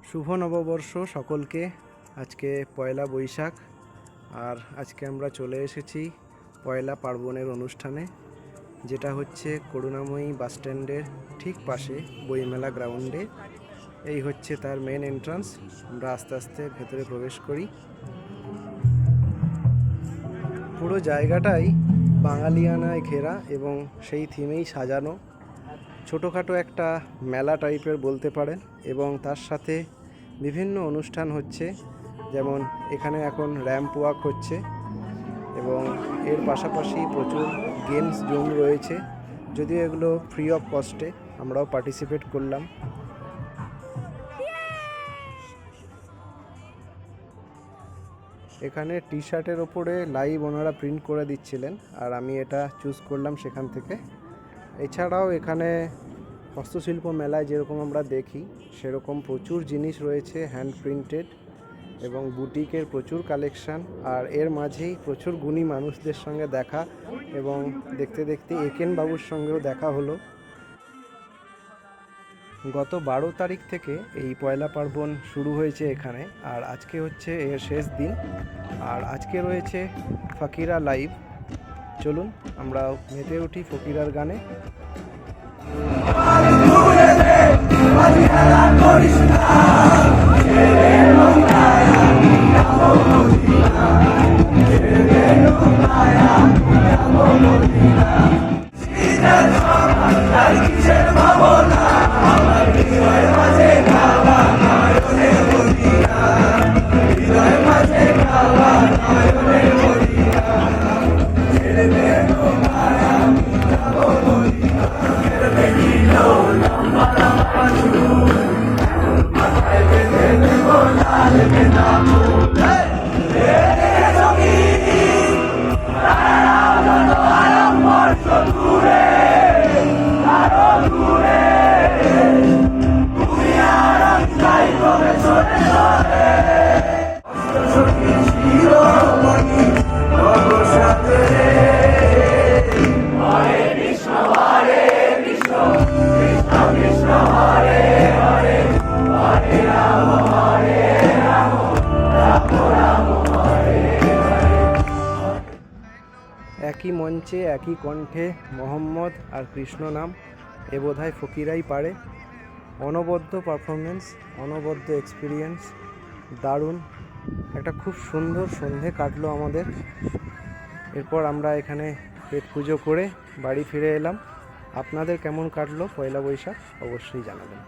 শুভ নববর্ষ সকলকে। আজকে পয়লা বৈশাখ, আর আজকে আমরা চলে এসেছি পয়লা পার্বণের অনুষ্ঠানে, যেটা হচ্ছে করুণাময়ী বাসস্ট্যান্ডের ঠিক পাশে বইমেলা গ্রাউন্ডে। এই হচ্ছে তার মেন এন্ট্রান্স। আমরা আস্তে আস্তে ভেতরে প্রবেশ করি। পুরো জায়গাটাই বাঙালিয়ানায় ঘেরা এবং সেই থিমেই সাজানো। ছোটোখাটো একটা মেলা টাইপের বলতে পারেন, এবং তার সাথে বিভিন্ন অনুষ্ঠান হচ্ছে, যেমন এখানে এখন র্যাম্প ওয়াক হচ্ছে এবং এর পাশাপাশি প্রচুর গেমস জোন রয়েছে। যদিও এগুলো ফ্রি অফ কস্টে, আমরাও পার্টিসিপেট করলাম। এখানে টি শার্টের ওপরে লাইভ ওনারা প্রিন্ট করে দিচ্ছিলেন, আর আমি এটা চুজ করলাম সেখান থেকে। এছাড়াও এখানে হস্তশিল্প মেলায় যেরকম আমরা দেখি সেরকম প্রচুর জিনিস রয়েছে, হ্যান্ড প্রিন্টেড এবং বুটিকের প্রচুর কালেকশান। আর এর মাঝেই প্রচুর গুণী মানুষদের সঙ্গে দেখা, এবং দেখতে দেখতে একেন বাবুর সঙ্গেও দেখা হলো। গত 12 তারিখ থেকে এই পয়লা পার্বণ শুরু হয়েছে এখানে, আর আজকে হচ্ছে এর শেষ দিন। আর আজকে রয়েছে ফকিরা লাইভ। চলুন আমরা মেতে উঠি ফকিরার গানে। একই মঞ্চে একই কণ্ঠে মোহাম্মদ আর কৃষ্ণ নাম, এ বোধহয় ফকিরাই পারে। অনবদ্য পারফরমেন্স, অনবদ্য এক্সপিরিয়েন্স, দারুণ একটা খুব সুন্দর সন্ধে কাটলো আমাদের। এরপর আমরা এখানে পেট পুজো করে বাড়ি ফিরে এলাম। আপনাদের কেমন কাটলো পয়লা বৈশাখ অবশ্যই জানাবেন।